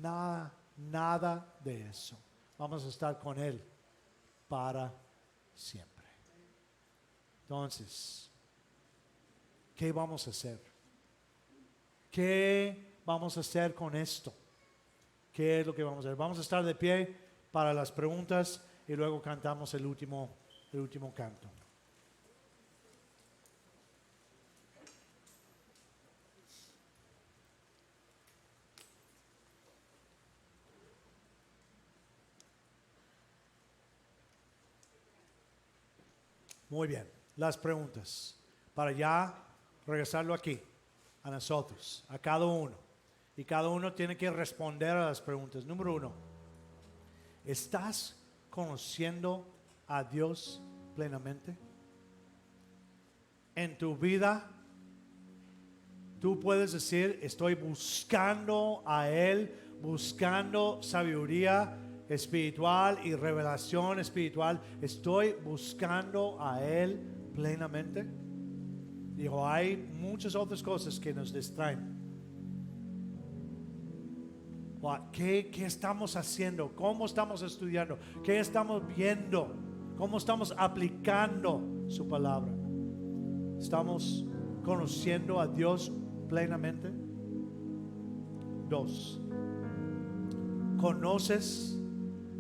Speaker 1: nada de eso. Vamos a estar con Él para siempre. Entonces, ¿qué vamos a hacer? ¿Qué vamos a hacer con esto? ¿Qué es lo que vamos a hacer? Vamos a estar de pie para las preguntas y luego cantamos el último canto. Muy bien, las preguntas, para ya regresarlo aquí, a nosotros, a cada uno. Y cada uno tiene que responder a las preguntas. Número 1, ¿estás conociendo a Dios plenamente? En tu vida, tú puedes decir, estoy buscando a Él, buscando sabiduría espiritual y revelación espiritual. Estoy buscando a Él plenamente. Dijo, hay muchas otras cosas que nos distraen. ¿Qué estamos haciendo? ¿Cómo estamos estudiando? ¿Qué estamos viendo? ¿Cómo estamos aplicando su palabra? ¿Estamos conociendo a Dios plenamente? 2, ¿conoces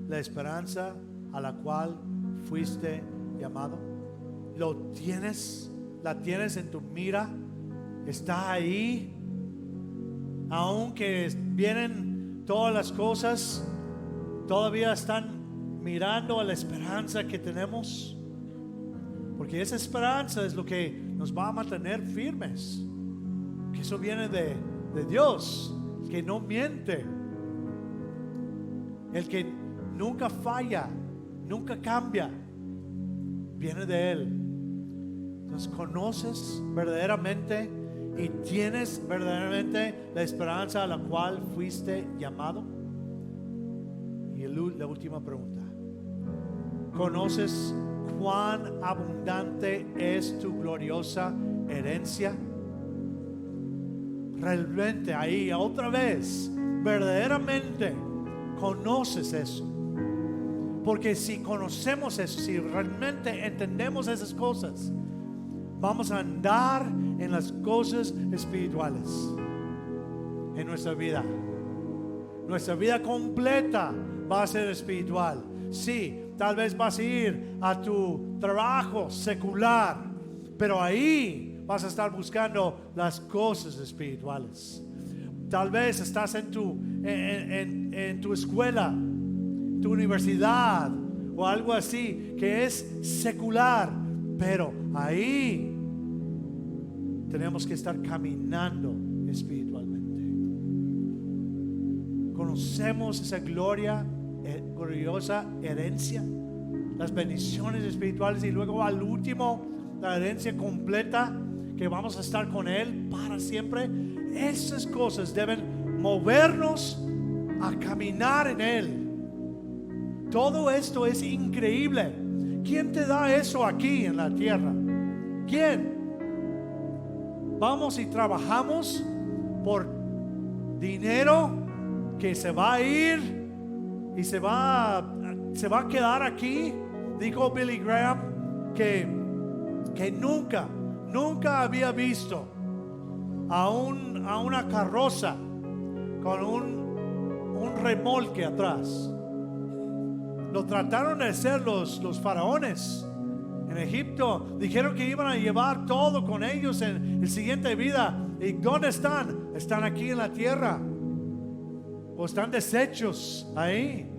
Speaker 1: la esperanza a la cual fuiste llamado? ¿Lo tienes? ¿La tienes en tu mira? ¿Está ahí? Aunque vienen todas las cosas, todavía están mirando a la esperanza que tenemos, porque esa esperanza es lo que nos va a mantener firmes, que eso viene de Dios, el que no miente, el que nunca falla, nunca cambia, viene de Él. Entonces, ¿conoces verdaderamente y tienes verdaderamente la esperanza a la cual fuiste llamado? Y la última pregunta, ¿conoces cuán abundante es tu gloriosa herencia? Realmente ahí otra vez, verdaderamente conoces eso. Porque si conocemos eso, si realmente entendemos esas cosas, vamos a andar en las cosas espirituales en nuestra vida. Nuestra vida completa va a ser espiritual. Sí, tal vez vas a ir a tu trabajo secular, pero ahí vas a estar buscando las cosas espirituales. Tal vez estás en tu escuela, tu universidad o algo así que es secular, pero ahí tenemos que estar caminando espiritualmente. Conocemos esa gloriosa herencia, las bendiciones espirituales, y luego al último, la herencia completa, que vamos a estar con Él para siempre. Esas cosas deben movernos a caminar en Él. Todo esto es increíble. ¿Quién te da eso aquí en la tierra? ¿Quién? Vamos y trabajamos por dinero que se va a ir y se va a quedar aquí. Dijo Billy Graham que nunca había visto a una carroza con un remolque atrás. Lo trataron de hacer los faraones en Egipto. Dijeron que iban a llevar todo con ellos en la siguiente vida. ¿Y dónde están? Están aquí en la tierra, o están deshechos ahí.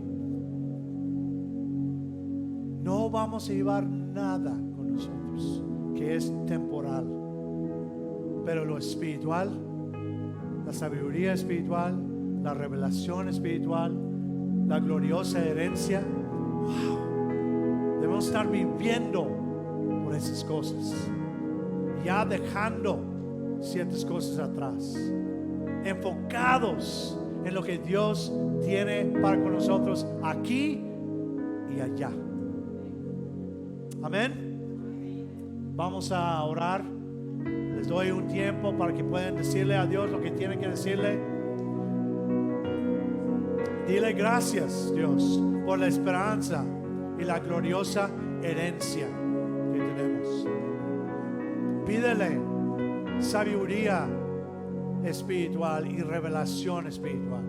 Speaker 1: No vamos a llevar nada con nosotros que es temporal, pero lo espiritual, la sabiduría espiritual, la revelación espiritual, la gloriosa herencia. Wow. Debemos estar viviendo por esas cosas, ya dejando ciertas cosas atrás, enfocados en lo que Dios tiene para con nosotros aquí y allá. Amén. Vamos a orar. Les doy un tiempo para que puedan decirle a Dios lo que tienen que decirle. Dile gracias, Dios, por la esperanza y la gloriosa herencia que tenemos. Pídele sabiduría espiritual y revelación espiritual.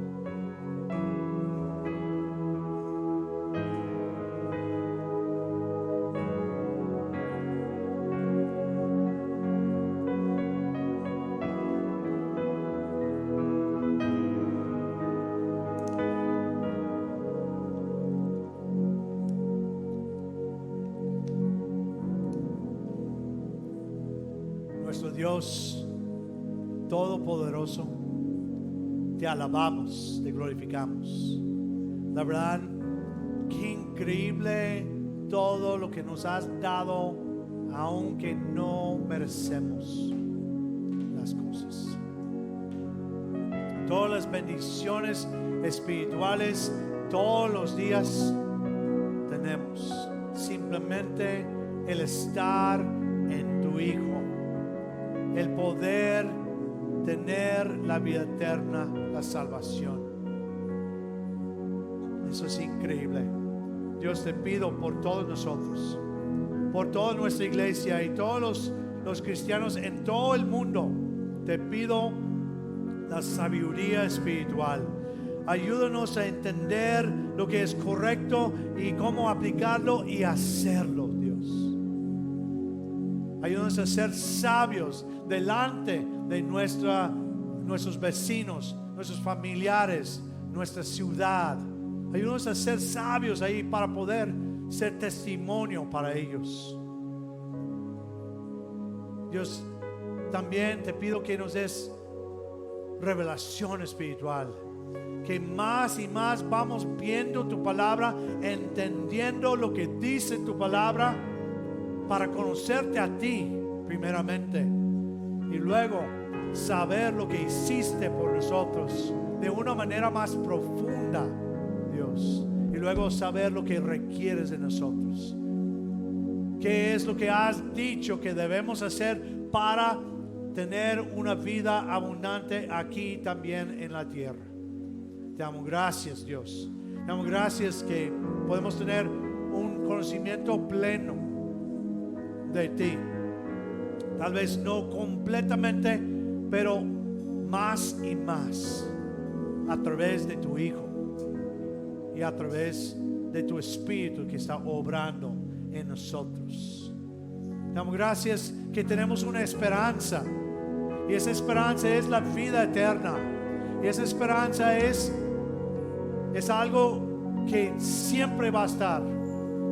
Speaker 1: Nuestro Dios Todopoderoso, te alabamos, te glorificamos. La verdad, qué increíble todo lo que nos has dado, aunque no merecemos las cosas. Todas las bendiciones espirituales, todos los días tenemos. Simplemente el estar en tu Hijo, el poder tener la vida eterna, la salvación. Eso es increíble. Dios, te pido por todos nosotros, por toda nuestra iglesia y todos los cristianos en todo el mundo. Te pido la sabiduría espiritual. Ayúdanos a entender lo que es correcto y cómo aplicarlo y hacerlo, Dios. Ayúdanos a ser sabios delante de nuestros vecinos, nuestros familiares, nuestra ciudad. Ayúdanos a ser sabios ahí para poder ser testimonio para ellos. Dios, también te pido que nos des revelación espiritual, que más y más vamos viendo tu palabra, entendiendo lo que dice tu palabra, para conocerte a ti primeramente y luego saber lo que hiciste por nosotros de una manera más profunda, Dios, y luego saber lo que requieres de nosotros. ¿Qué es lo que has dicho que debemos hacer para tener una vida abundante aquí también en la tierra? Te damos gracias, Dios. Te damos gracias que podemos tener un conocimiento pleno de ti. Tal vez no completamente, pero más y más a través de tu Hijo y a través de tu Espíritu que está obrando en nosotros. Damos gracias que tenemos una esperanza, y esa esperanza es la vida eterna, y esa esperanza es algo que siempre va a estar,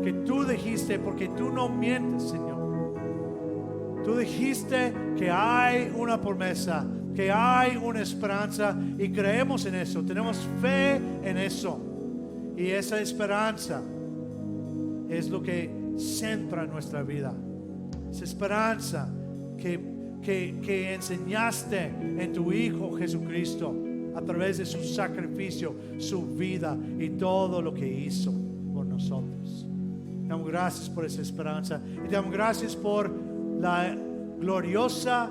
Speaker 1: que tú dijiste, porque tú no mientes, Señor. Tú dijiste que hay una promesa, que hay una esperanza, y creemos en eso, tenemos fe en eso. Y esa esperanza es lo que centra nuestra vida. Esa esperanza que enseñaste en tu Hijo Jesucristo a través de su sacrificio, su vida y todo lo que hizo por nosotros. Te damos gracias por esa esperanza y te damos gracias por la gloriosa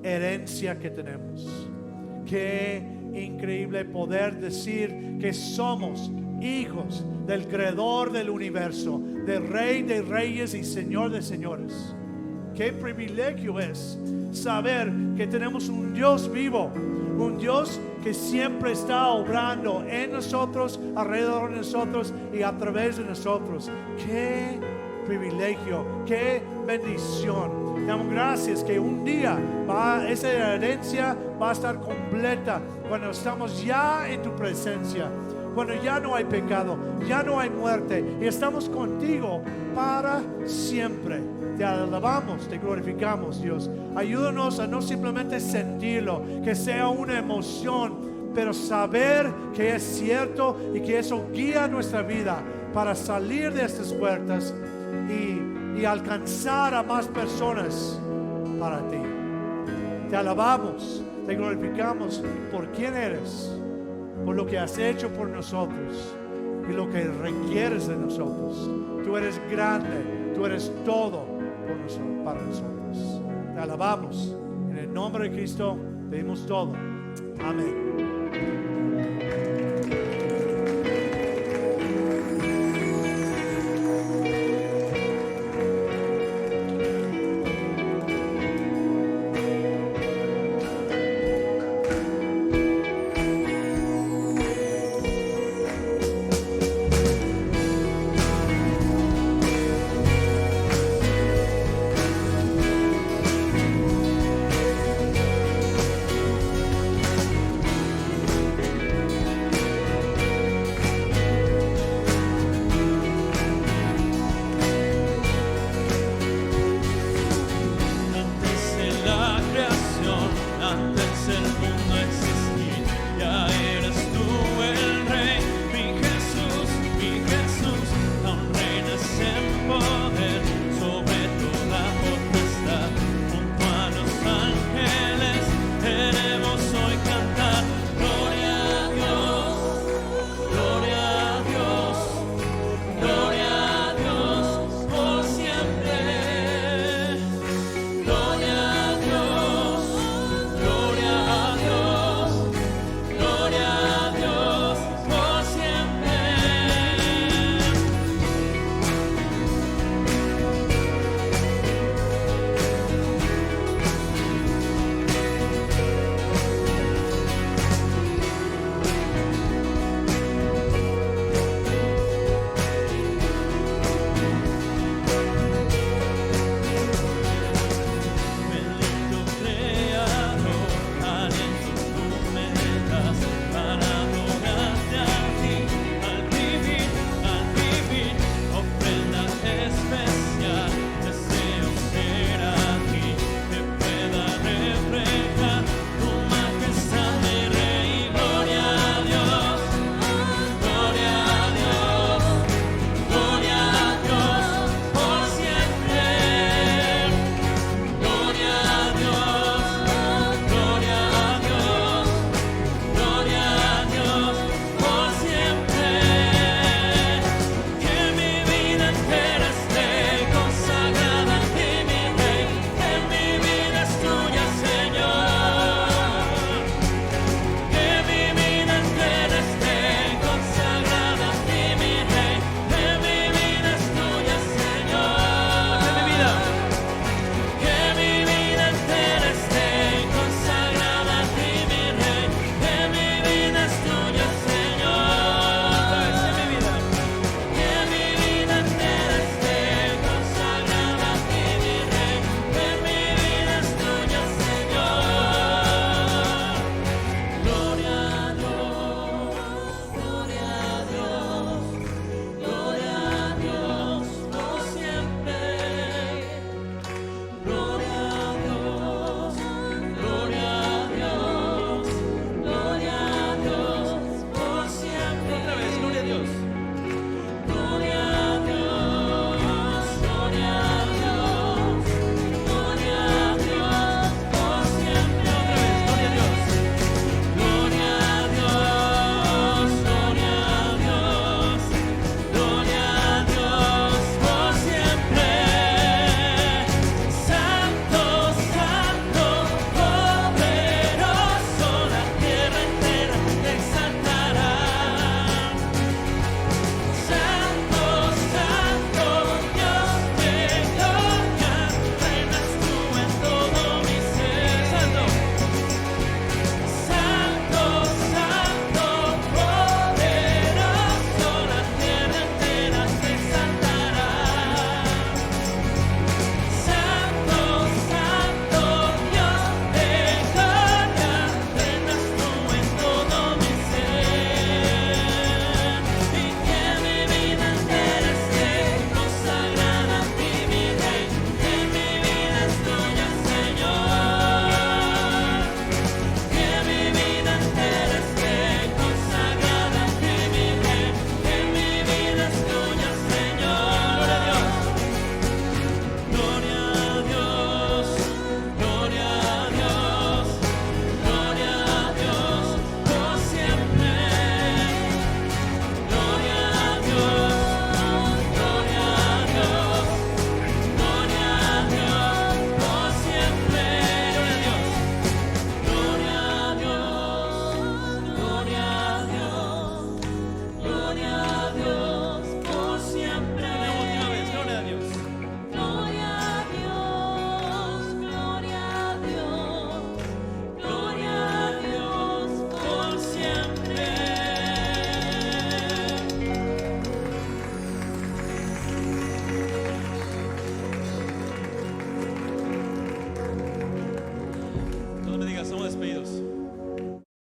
Speaker 1: herencia que tenemos. Qué increíble poder decir que somos hijos del Creador del universo, del Rey de reyes y Señor de señores. Qué privilegio es saber que tenemos un Dios vivo, un Dios que siempre está obrando en nosotros, alrededor de nosotros y a través de nosotros. Qué privilegio, qué bendición. Te damos gracias que un día esa herencia va a estar completa cuando estamos ya en tu presencia, cuando ya no hay pecado, ya no hay muerte y estamos contigo para siempre. Te alabamos, te glorificamos, Dios. Ayúdanos a no simplemente sentirlo, que sea una emoción pero saber que es cierto y que eso guía nuestra vida para salir de estas puertas y alcanzar a más personas para ti. Te alabamos, te glorificamos por quién eres, por lo que has hecho por nosotros y lo que requieres de nosotros. Tú eres grande, tú eres todo por nosotros, para nosotros. Te alabamos. En el nombre de Cristo pedimos todo. Amén.
Speaker 2: despedidos.